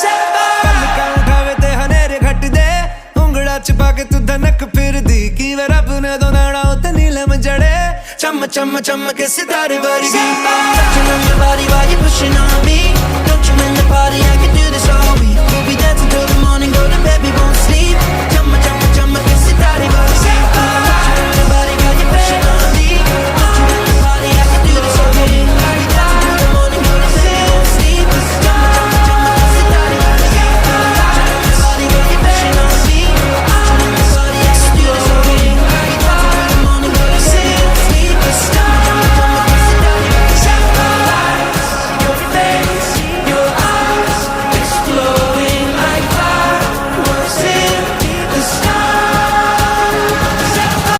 पलकां उठावे ते हनेरे घट दे उंगड़ा च पाके तू धनक फिर दी की वे रब ने दो नाड़ा उते नीलम जड़े चम चम चम के सितारे वर्गी Touching on your body while you're pushing on